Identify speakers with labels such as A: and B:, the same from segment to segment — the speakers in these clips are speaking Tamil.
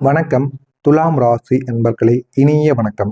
A: வணக்கம். துலாம் ராசி என்பர்களே, இனிய வணக்கம்.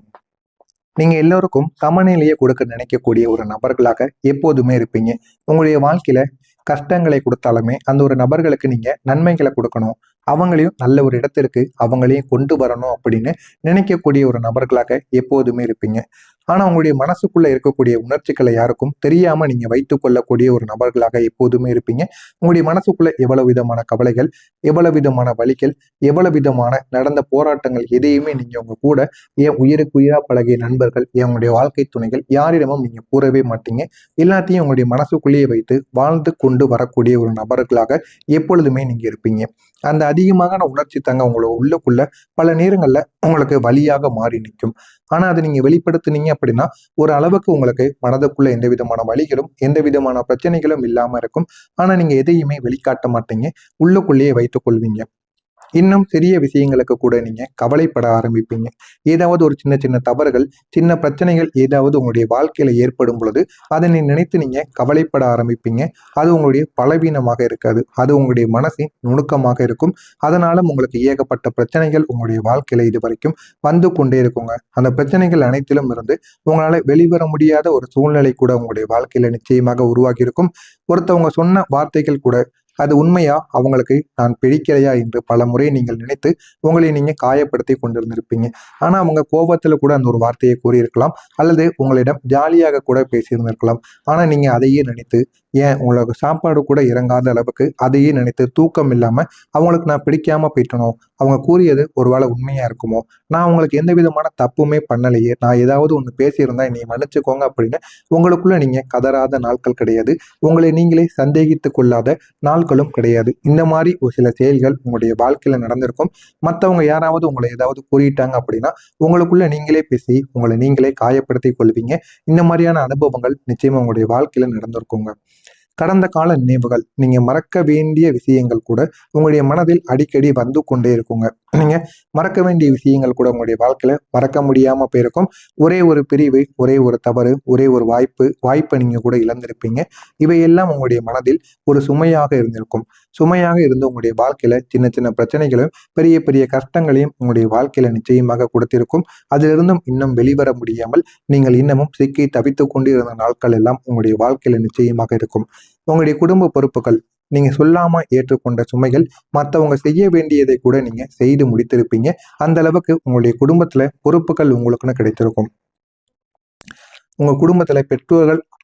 A: நீங்க எல்லோருக்கும் சமநிலையை கொடுக்க நினைக்கக்கூடிய ஒரு நபர்களாக எப்போதுமே இருப்பீங்க. உங்களுடைய வாழ்க்கையில கஷ்டங்களை கொடுத்தாலுமே அந்த ஒரு நபர்களுக்கு நீங்க நன்மைகளை கொடுக்கணும், அவங்களையும் நல்ல ஒரு இடத்திற்கு அவங்களையும் கொண்டு வரணும் அப்படின்னு நினைக்கக்கூடிய ஒரு நபர்களாக எப்போதுமே இருப்பீங்க. ஆனா உங்களுடைய மனசுக்குள்ள இருக்கக்கூடிய உணர்ச்சிகளை யாருக்கும் தெரியாம நீங்க வைத்துக் கொள்ளக்கூடிய ஒரு நபர்களாக எப்போதுமே இருப்பீங்க. உங்களுடைய மனசுக்குள்ள எவ்வளவு விதமான கவலைகள், எவ்வளவு விதமான வலிகள், எவ்வளவு விதமான நடந்த போராட்டங்கள் எதையுமே நீங்க உங்க கூட என் உயிருக்கு உயிரா பழகிய நண்பர்கள், உங்களுடைய வாழ்க்கை துணைகள் யாரிடமும் நீங்க கூறவே மாட்டீங்க. எல்லாத்தையும் உங்களுடைய மனசுக்குள்ளேயே வைத்து வாழ்ந்து கொண்டு வரக்கூடிய ஒரு நபர்களாக எப்பொழுதுமே நீங்க இருப்பீங்க. அந்த அதிகமான உணர்ச்சி தாங்க உங்களோட உள்ளுக்குள்ள பல நேரங்கள்ல உங்களுக்கு வலியாக மாறி நிற்கும். ஆனா அதை நீங்க வெளிப்படுத்துனீங்க அப்படின்னா ஒரு அளவுக்கு உங்களுக்கு மனதுக்குள்ள எந்த விதமான வலிகளும் எந்த விதமான பிரச்சனைகளும் இல்லாம இருக்கும். ஆனா நீங்க எதையுமே வெளிக்காட்ட மாட்டீங்க, உள்ளுக்குள்ளேயே வைத்துக் கொள்வீங்க. இன்னும் சிறிய விஷயங்களுக்கு கூட நீங்க கவலைப்பட ஆரம்பிப்பீங்க. ஏதாவது ஒரு சின்ன சின்ன தவறுகள், சின்ன பிரச்சனைகள் ஏதாவது உங்களுடைய வாழ்க்கையில ஏற்படும் பொழுது அதனை நினைத்து நீங்க கவலைப்பட ஆரம்பிப்பீங்க. அது உங்களுடைய பலவீனமாக இருக்காது, அது உங்களுடைய மனசின் நுணுக்கமாக இருக்கும். அதனால உங்களுக்கு ஏகப்பட்ட பிரச்சனைகள் உங்களுடைய வாழ்க்கையில இது வரைக்கும் வந்து கொண்டே இருக்குங்க. அந்த பிரச்சனைகள் அனைத்திலும் இருந்து உங்களால வெளிவர முடியாத ஒரு சூழ்நிலை கூட உங்களுடைய வாழ்க்கையில நிச்சயமாக உருவாகி இருக்கும். ஒருத்தவங்க சொன்ன வார்த்தைகள் கூட அது உண்மையா அவங்களுக்கு நான் பிடிக்கலையா என்று பல முறை நீங்கள் நினைத்து உங்களை நீங்க காயப்படுத்தி கொண்டிருந்திருப்பீங்க. ஆனா அவங்க கோபத்துல கூட அந்த ஒரு வார்த்தையை கூறியிருக்கலாம், அல்லது உங்களிடம் ஜாலியாக கூட பேசியிருந்திருக்கலாம். ஆனா நீங்க அதையே நினைத்து ஏன் உங்களுக்கு சாப்பாடு கூட இறங்காத அளவுக்கு அதையே நினைத்து தூக்கம் இல்லாம அவங்களுக்கு நான் பிடிக்காம போயிட்டனோ, அவங்க கூறியது ஒருவேளை உண்மையா இருக்குமோ, நான் அவங்களுக்கு எந்த விதமான தப்புமே பண்ணலையே, நான் ஏதாவது ஒண்ணு பேசியிருந்தா என்னை மன்னிச்சுக்கோங்க அப்படின்னு உங்களுக்குள்ள நீங்க கதறாத நாட்கள் கிடையாது. உங்களை நீங்களே சந்தேகித்துக் கொள்ளாத நாட்களும் கிடையாது. இந்த மாதிரி ஒரு சில செயல்கள் உங்களுடைய வாழ்க்கையில நடந்திருக்கும். மற்றவங்க யாராவது உங்களை ஏதாவது கூறிட்டாங்க அப்படின்னா உங்களுக்குள்ள நீங்களே பேசி உங்களை நீங்களே காயப்படுத்திக் கொள்வீங்க. இந்த மாதிரியான அனுபவங்கள் நிச்சயமா உங்களுடைய வாழ்க்கையில நடந்திருக்குங்க. கடந்த கால நினைவுகள், நீங்க மறக்க வேண்டிய விஷயங்கள் கூட உங்களுடைய மனதில் அடிக்கடி வந்து கொண்டே இருக்குங்க. நீங்க மறக்க வேண்டிய விஷயங்கள் கூட உங்களுடைய வாழ்க்கையில மறக்க முடியாம போயிருக்கும். ஒரே ஒரு பிரிவு, ஒரே ஒரு தவறு, ஒரே ஒரு வாய்ப்பை நீங்க கூட இழந்திருப்பீங்க. இவையெல்லாம் உங்களுடைய மனதில் ஒரு சுமையாக இருந்திருக்கும். சுமையாக இருந்து உங்களுடைய வாழ்க்கையில சின்ன சின்ன பிரச்சனைகளையும் பெரிய பெரிய கஷ்டங்களையும் உங்களுடைய வாழ்க்கையில நிச்சயமாக கொடுத்திருக்கும். அதிலிருந்தும் இன்னும் வெளிவர முடியாமல் நீங்கள் இன்னமும் சிக்கி தவித்துக் கொண்டு இருந்த நாட்கள் எல்லாம் உங்களுடைய வாழ்க்கையில நிச்சயமாக இருக்கும். உங்களுடைய குடும்ப பொறுப்புகள், நீங்க சொல்லாம ஏற்றுக்கொண்ட சுமைகள், மற்றவங்க செய்ய வேண்டியதை கூட நீங்க செய்து முடித்திருப்பீங்க. அந்த அளவுக்கு உங்களுடைய குடும்பத்துல பொறுப்புகள் உங்களுக்குன்னு கிடைத்திருக்கும். உங்க குடும்பத்துல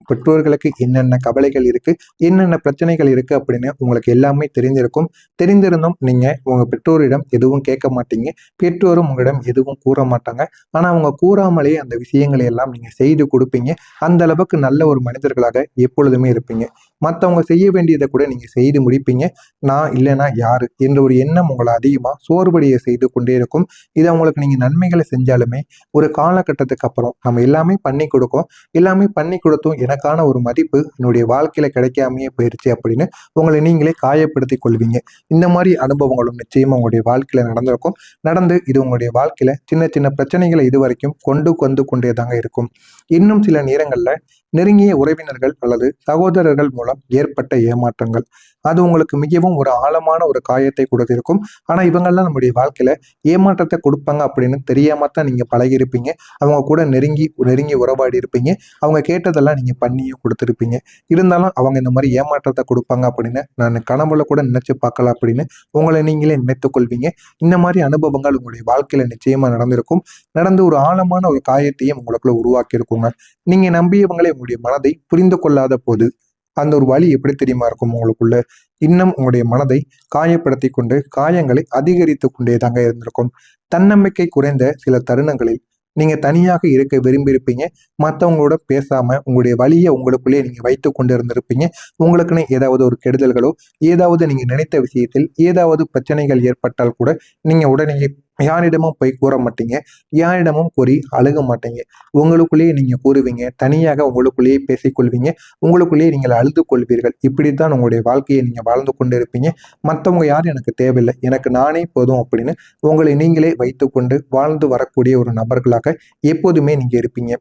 A: பெற்றோர்களுக்கு என்னென்ன கவலைகள் இருக்கு, என்னென்ன பிரச்சனைகள் இருக்கு அப்படின்னு உங்களுக்கு எல்லாமே தெரிந்திருக்கும். தெரிந்திருந்தும் நீங்க உங்க பெற்றோரிடம் எதுவும் கேட்க மாட்டீங்க. பெற்றோரும் உங்களிடம் எதுவும் கூற மாட்டாங்க. ஆனா அவங்க கூறாமலே அந்த விஷயங்களை எல்லாம் நீங்க செய்து கொடுப்பீங்க. அந்த அளவுக்கு நல்ல ஒரு மனிதர்களாக எப்பொழுதுமே இருப்பீங்க. மற்றவங்க செய்ய வேண்டியதை கூட நீங்க செய்து முடிப்பீங்க. நான் இல்லைன்னா யாரு என்ற ஒரு எண்ணம் உங்களை அதிகமா சோர்வடைய செய்து கொண்டே இருக்கும். இதை உங்களுக்கு நீங்க நன்மைகளை செஞ்சாலுமே ஒரு காலகட்டத்துக்கு அப்புறம் நம்ம எல்லாமே பண்ணி கொடுக்கும், எல்லாமே பண்ணி கொடுத்தும் எனக்கான ஒரு மதிப்பு என்னுடைய வாழ்க்கையில கிடைக்காமையே போயிருச்சு அப்படின்னு உங்களை நீங்களே காயப்படுத்திக் கொள்வீங்க. இந்த மாதிரி அனுபவங்களும் நிச்சயமா உங்களுடைய வாழ்க்கையில நடந்திருக்கும். நடந்து இது உங்களுடைய வாழ்க்கையில சின்ன சின்ன பிரச்சனைகளை இது வரைக்கும் கொண்டு வந்து கொண்டேதாங்க இருக்கும். இன்னும் சில நேரங்கள்ல நெருங்கிய உறவினர்கள் அல்லது சகோதரர்கள் மூலம் ஏற்பட்ட ஏமாற்றங்கள், அது உங்களுக்கு மிகவும் ஒரு ஆழமான ஒரு காயத்தை கொடுத்திருக்கும். ஆனா இவங்கெல்லாம் நம்முடைய வாழ்க்கையில ஏமாற்றத்தை கொடுப்பாங்க அப்படின்னு தெரியாம தான் நீங்க பழகிருப்பீங்க. அவங்க கூட நெருங்கி நெருங்கி உறவாடி இருப்பீங்க. அவங்க கேட்டதெல்லாம் நீங்க பண்ணியும் கொடுத்துருப்பீங்க. இருந்தாலும் அவங்க இந்த மாதிரி ஏமாற்றத்தை கொடுப்பாங்க அப்படின்னு நான் கனவுல கூட நினைச்சு பார்க்கல அப்படின்னு உங்களை நீங்களே நினைத்துக் கொள்வீங்க. இந்த மாதிரி அனுபவங்கள் உங்களுடைய வாழ்க்கையில நிச்சயமா நடந்திருக்கும். நடந்து ஒரு ஆழமான ஒரு காயத்தையும் உங்களுக்குள்ள உருவாக்கி இருக்குங்க. நீங்க நம்பியவங்களே உங்களுடைய மனதை புரிந்து கொள்ளாத போது அந்த ஒரு வலி எப்படி தெரியுமா இருக்கும் உங்களுக்குள்ள. இன்னும் உங்களுடைய மனதை காயப்படுத்தி கொண்டு காயங்களை அதிகரித்து கொண்டே தாங்க இருந்திருக்கும். தன்னம்பிக்கை குறைந்த சில தருணங்களில் நீங்க தனியாக இருக்க விரும்பியிருப்பீங்க. மற்றவங்களோட பேசாம உங்களுடைய வலியை உங்களுக்குள்ளேயே நீங்க வைத்து கொண்டு இருந்திருப்பீங்க. உங்களுக்குன்னு ஏதாவது ஒரு கெடுதல்களோ, ஏதாவது நீங்க நினைத்த விஷயத்தில் ஏதாவது பிரச்சனைகள் ஏற்பட்டால் கூட நீங்க உடனே யாரிடமும் போய் கூற மாட்டீங்க. யாரிடமும் கூறி அழுக மாட்டீங்க. உங்களுக்குள்ளேயே நீங்க கூறுவீங்க. தனியாக உங்களுக்குள்ளேயே பேசிக்கொள்வீங்க. உங்களுக்குள்ளேயே நீங்கள் அழுது கொள்வீர்கள். இப்படித்தான் உங்களுடைய வாழ்க்கையை நீங்க வாழ்ந்து கொண்டு இருப்பீங்க. மற்றவங்க யாரும் எனக்கு தேவையில்லை, எனக்கு நானே போதும் அப்படின்னு உங்களை நீங்களே வைத்துக்கொண்டு வாழ்ந்து வரக்கூடிய ஒரு நபர்களாக எப்போதுமே நீங்க இருப்பீங்க.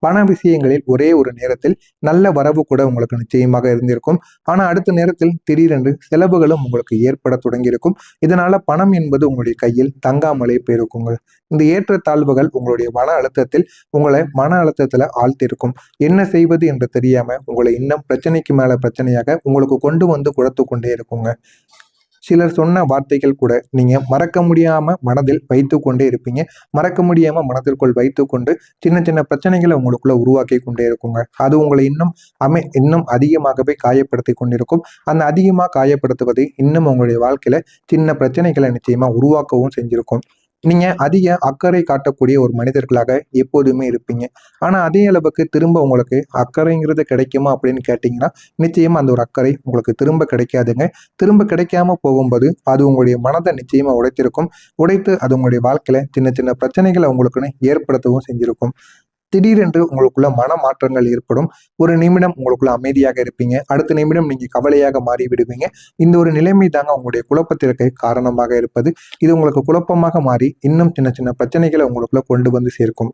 A: பண விஷயங்களில் ஒரே ஒரு நேரத்தில் நல்ல வரவு கூட உங்களுக்கு நிச்சயமாக இருந்திருக்கும். ஆனா அடுத்த நேரத்தில் திடீரென்று செலவுகளும் உங்களுக்கு ஏற்பட தொடங்கியிருக்கும். இதனால பணம் என்பது உங்களுடைய கையில் தங்காமலே போயிருக்குங்க. இந்த ஏற்றத்தாழ்வுகள் உங்களுடைய மன அழுத்தத்தில் உங்களை மன அழுத்தத்துல ஆழ்த்திருக்கும். என்ன செய்வது என்று தெரியாம உங்களை இன்னும் பிரச்சனைக்கு மேல பிரச்சனையாக உங்களுக்கு கொண்டு வந்து கொடுத்து கொண்டே இருக்குங்க. சிலர் சொன்ன வார்த்தைகள் கூட நீங்க மறக்க முடியாம மனதில் வைத்து கொண்டே இருப்பீங்க. மறக்க முடியாம மனதிற்குள் வைத்துக்கொண்டு சின்ன சின்ன பிரச்சனைகளை உங்களுக்குள்ள உருவாக்கி கொண்டே இருக்குங்க. அது உங்களை இன்னும் அதிகமாகவே காயப்படுத்தி கொண்டிருக்கும். அந்த அதிகமா காயப்படுத்துவது இன்னும் உங்களுடைய வாழ்க்கையில சின்ன பிரச்சனைகளை நிச்சயமா உருவாக்கவும் செஞ்சிருக்கும். நீங்க அதிக அக்கறை காட்டக்கூடிய ஒரு மனிதர்களாக எப்போதுமே இருப்பீங்க. ஆனா அதே அளவுக்கு திரும்ப உங்களுக்கு அக்கறைங்கிறது கிடைக்குமா அப்படின்னு கேட்டீங்கன்னா, நிச்சயமா அந்த ஒரு அக்கறை உங்களுக்கு திரும்ப கிடைக்காதுங்க. திரும்ப கிடைக்காம போகும்போது அது உங்களுடைய மனதை நிச்சயமா உடைத்திருக்கும். உடைத்து அது உங்களுடைய வாழ்க்கையில சின்ன சின்ன பிரச்சனைகளை உங்களுக்குன்னு ஏற்படுத்தவும் செஞ்சிருக்கும். திடீரென்று உங்களுக்குள்ள மன மாற்றங்கள் ஏற்படும். ஒரு நிமிடம் உங்களுக்குள்ள அமைதியாக இருப்பீங்க. அடுத்த நிமிடம் நீங்க கவலையாக மாறி விடுவீங்க. இந்த ஒரு நிலைமை தாங்க உங்களுடைய குழப்பத்திற்கு காரணமாக இருப்பது. இது உங்களுக்கு குழப்பமாக மாறி இன்னும் சின்ன சின்ன பிரச்சனைகளை உங்களுக்குள்ள கொண்டு வந்து சேர்க்கும்.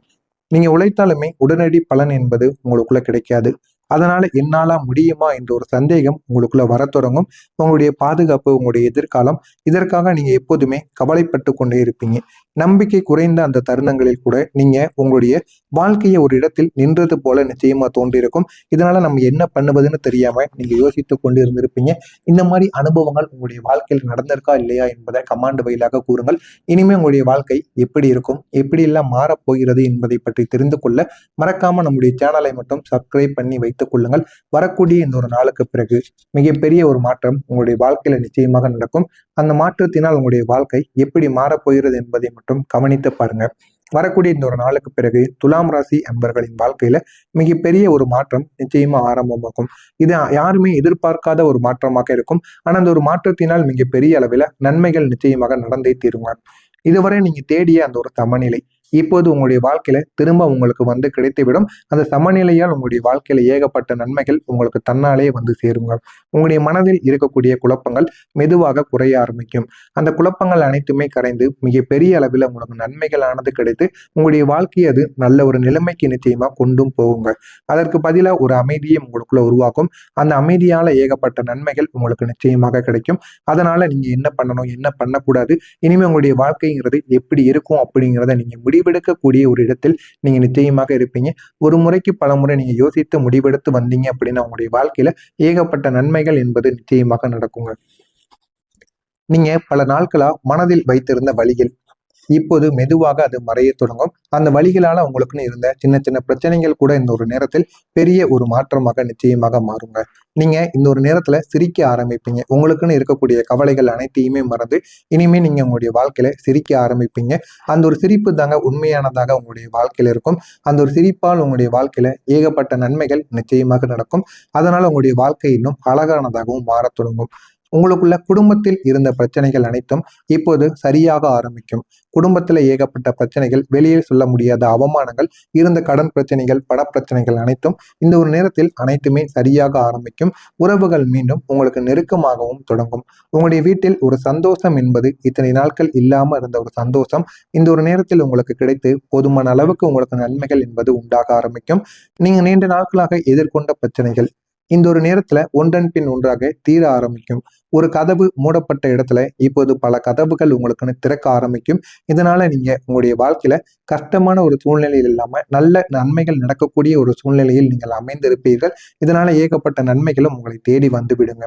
A: நீங்க உழைத்தாலுமே உடனடி பலன் என்பது உங்களுக்குள்ள கிடைக்காது. அதனால என்னால முடியுமா என்ற ஒரு சந்தேகம் உங்களுக்குள்ள வரத் தொடங்கும். உங்களுடைய பாதுகாப்பு, உங்களுடைய எதிர்காலம், இதற்காக நீங்க எப்போதுமே கவலைப்பட்டு கொண்டே இருப்பீங்க. நம்பிக்கை குறைந்த அந்த தருணங்களில் கூட நீங்க உங்களுடைய வாழ்க்கையை ஒரு இடத்தில் நின்றது போல நிச்சயமா தோன்றியிருக்கும். இதனால நம்ம என்ன பண்ணுவதுன்னு தெரியாம நீங்க யோசித்துக் கொண்டு இருந்திருப்பீங்க. இந்த மாதிரி அனுபவங்கள் உங்களுடைய வாழ்க்கையில் நடந்திருக்கா இல்லையா என்பதை கமாண்ட் வாயிலாக கூறுங்கள். இனிமே உங்களுடைய வாழ்க்கை எப்படி இருக்கும், எப்படி எல்லாம் மாறப் போகிறது என்பதை பற்றி தெரிந்து கொள்ள மறக்காம நம்முடைய சேனலை மட்டும் சப்ஸ்கிரைப் பண்ணி வைத்துக் கொள்ளுங்கள். வரக்கூடிய இந்த ஒரு நாளுக்கு பிறகு மிகப்பெரிய ஒரு மாற்றம் உங்களுடைய வாழ்க்கையில நிச்சயமாக நடக்கும். அந்த மாற்றத்தினால் உங்களுடைய வாழ்க்கை எப்படி மாறப்போகிறது என்பதை மட்டும் கவனித்து பாருங்க. வரக்கூடிய இந்த ஒரு நாளுக்கு பிறகு துலாம் ராசி அன்பர்களின் வாழ்க்கையில மிகப்பெரிய ஒரு மாற்றம் நிச்சயமா ஆரம்பமாகும். இது யாருமே எதிர்பார்க்காத ஒரு மாற்றமாக இருக்கும். ஆனா அந்த ஒரு மாற்றத்தினால் மிகப்பெரிய அளவில் நன்மைகள் நிச்சயமாக நடந்தே தீருங்க. இதுவரை நீங்க தேடிய அந்த ஒரு சமநிலை இப்போது உங்களுடைய வாழ்க்கையில திரும்ப உங்களுக்கு வந்து கிடைத்துவிடும். அந்த சமநிலையால் உங்களுடைய வாழ்க்கையில ஏகப்பட்ட நன்மைகள் உங்களுக்கு தன்னாலே வந்து சேருங்க. உங்களுடைய மனதில் இருக்கக்கூடிய குழப்பங்கள் மெதுவாக குறைய ஆரம்பிக்கும். அந்த குழப்பங்கள் அனைத்துமே கரைந்து மிகப்பெரிய அளவில் உங்களுக்கு நன்மைகளானது கிடைத்து உங்களுடைய வாழ்க்கையை அது நல்ல ஒரு நிலைமைக்கு நிச்சயமா கொண்டும் போகுங்க. அதற்கு பதிலாக ஒரு அமைதியை உங்களுக்குள்ள உருவாக்கும். அந்த அமைதியால ஏகப்பட்ட நன்மைகள் உங்களுக்கு நிச்சயமாக கிடைக்கும். அதனால நீங்க என்ன பண்ணணும், என்ன பண்ணக்கூடாது, இனிமே உங்களுடைய வாழ்க்கைங்கிறது எப்படி இருக்கும் அப்படிங்கிறத நீங்க முடிவெடுக்கக்கூடிய ஒரு இடத்தில் நீங்க நிச்சயமாக இருப்பீங்க. ஒரு முறைக்கு பல முறை நீங்க யோசித்து முடிவெடுத்து வந்தீங்க அப்படின்னா உங்களுடைய வாழ்க்கையில ஏகப்பட்ட நன்மைகள் என்பது நிச்சயமாக நடக்குங்க. நீங்க பல நாட்களா மனதில் வைத்திருந்த வழிகள் இப்போது மெதுவாக அது மறைய தொடங்கும். அந்த வழிகளால உங்களுக்குன்னு இருந்த சின்ன சின்ன பிரச்சனைகள் கூட இந்த ஒரு நேரத்தில் பெரிய ஒரு மாற்றமாக நிச்சயமாக மாறுங்க. நீங்க இந்த ஒரு நேரத்துல சிரிக்க ஆரம்பிப்பீங்க. உங்களுக்குன்னு இருக்கக்கூடிய கவலைகள் அனைத்தையுமே மறந்து இனிமே நீங்க உங்களுடைய வாழ்க்கையில சிரிக்க ஆரம்பிப்பீங்க. அந்த ஒரு சிரிப்பு தாங்க உண்மையானதாக உங்களுடைய வாழ்க்கையில இருக்கும். அந்த ஒரு சிரிப்பால் உங்களுடைய வாழ்க்கையில ஏகப்பட்ட நன்மைகள் நிச்சயமாக நடக்கும். அதனால உங்களுடைய வாழ்க்கை இன்னும் அழகானதாகவும் மாறத் தொடங்கும். உங்களுக்குள்ள குடும்பத்தில் இருந்த பிரச்சனைகள் அனைத்தும் இப்போது சரியாக ஆரம்பிக்கும். குடும்பத்துல ஏகப்பட்ட பிரச்சனைகள், வெளியே சொல்ல முடியாத அவமானங்கள், இருந்த கடன் பிரச்சனைகள், பணப்பிரச்சனைகள் அனைத்தும் இந்த ஒரு நேரத்தில் அனைத்துமே சரியாக ஆரம்பிக்கும். உறவுகள் மீண்டும் உங்களுக்கு நெருக்கமாகவும் தொடங்கும். உங்களுடைய வீட்டில் ஒரு சந்தோஷம் என்பது இத்தனை நாட்கள் இல்லாம இருந்த ஒரு சந்தோஷம் இந்த ஒரு நேரத்தில் உங்களுக்கு கிடைத்து போதுமான அளவுக்கு உங்களுக்கு நன்மைகள் என்பது உண்டாக ஆரம்பிக்கும். நீங்க நீண்ட நாட்களாக எதிர்கொண்ட பிரச்சனைகள் இந்த ஒரு நேரத்துல ஒன்றன் பின் ஒன்றாக தீர ஆரம்பிக்கும். ஒரு கதவு மூடப்பட்ட இடத்துல இப்போது பல கதவுகள் உங்களுக்குன்னு திறக்க ஆரம்பிக்கும். இதனால நீங்க உங்களுடைய வாழ்க்கையில கஷ்டமான ஒரு சூழ்நிலையில் இல்லாம நல்ல நன்மைகள் நடக்கக்கூடிய ஒரு சூழ்நிலையில் நீங்கள் அமைந்திருப்பீர்கள். இதனால ஏகப்பட்ட நன்மைகளும் உங்களை தேடி வந்து விடுங்க.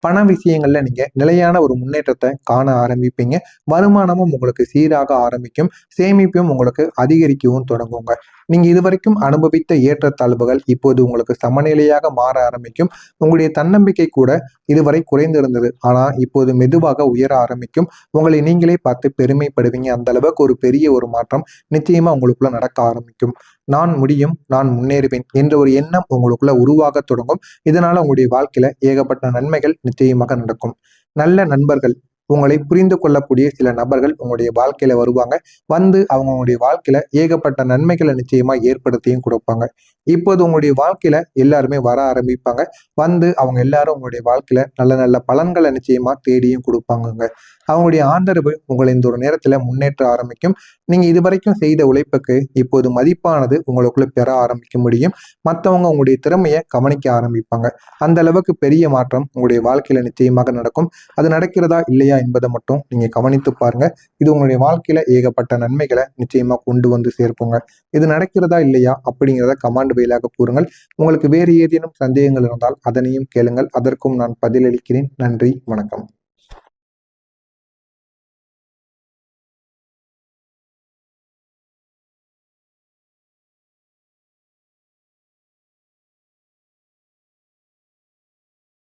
A: பண விஷயங்கள்ல நீங்க நிலையான ஒரு முன்னேற்றத்தை காண ஆரம்பிப்பீங்க. வருமானமும் உங்களுக்கு சீராக ஆரம்பிக்கும். சேமிப்பும் உங்களுக்கு அதிகரிக்கவும் தொடங்குங்க. நீங்க இதுவரைக்கும் அனுபவித்த ஏற்றத்தாழ்வுகள் இப்போது உங்களுக்கு சமநிலையாக மாற ஆரம்பிக்கும். உங்களுடைய தன்னம்பிக்கை கூட இதுவரை குறைந்திருந்தது, ஆனா இப்போது மெதுவாக உயர ஆரம்பிக்கும். உங்களை நீங்களே பார்த்து பெருமைப்படுவீங்க. அந்த அளவுக்கு ஒரு பெரிய ஒரு மாற்றம் நிச்சயமா உங்களுக்குள்ள நடக்க ஆரம்பிக்கும். நான் முடியும், நான் முன்னேறுவேன் என்ற ஒரு எண்ணம் உங்களுக்குள்ள உருவாக தொடங்கும். இதனால உங்களுடைய வாழ்க்கையில ஏகப்பட்ட நன்மைகள் நிச்சயமாக நடக்கும். நல்ல நண்பர்கள் உங்களை புரிந்து கொள்ளக்கூடிய சில நபர்கள் உங்களுடைய வாழ்க்கையில வருவாங்க. வந்து அவங்க உங்களுடைய வாழ்க்கையில ஏகப்பட்ட நன்மைகளை நிச்சயமா ஏற்படுத்தியும் கொடுப்பாங்க. இப்போது உங்களுடைய வாழ்க்கையில எல்லாருமே வர ஆரம்பிப்பாங்க. வந்து அவங்க எல்லாரும் உங்களுடைய வாழ்க்கையில நல்ல நல்ல பலன்களை நிச்சயமா தேடியும் கொடுப்பாங்கங்க. அவங்களுடைய ஆதரவு உங்களை இந்த ஒரு நேரத்துல முன்னேற்ற ஆரம்பிக்கும். நீங்க இதுவரைக்கும் செய்த உழைப்புக்கு இப்போது மதிப்பானது உங்களுக்குள்ள பெற ஆரம்பிக்க முடியும். மற்றவங்க உங்களுடைய திறமையை கவனிக்க ஆரம்பிப்பாங்க. அந்த அளவுக்கு பெரிய மாற்றம் உங்களுடைய வாழ்க்கையில நிச்சயமாக நடக்கும். அது நடக்கிறதா இல்லையா என்பதை மட்டும் நீங்க கவனித்து பாருங்க. இது உங்களுடைய வாழ்க்கையில ஏகப்பட்ட நன்மைகளை நிச்சயமா கொண்டு வந்து சேர்க்குங்க. இது நடக்கிறதா இல்லையா அப்படிங்கிறத கமாண்ட் வாயிலாக கூறுங்கள். உங்களுக்கு வேறு ஏதேனும் சந்தேகங்கள் இருந்தால் அதனையும் கேளுங்கள். அதற்கும் நான் பதிலளிக்கிறேன். நன்றி, வணக்கம்.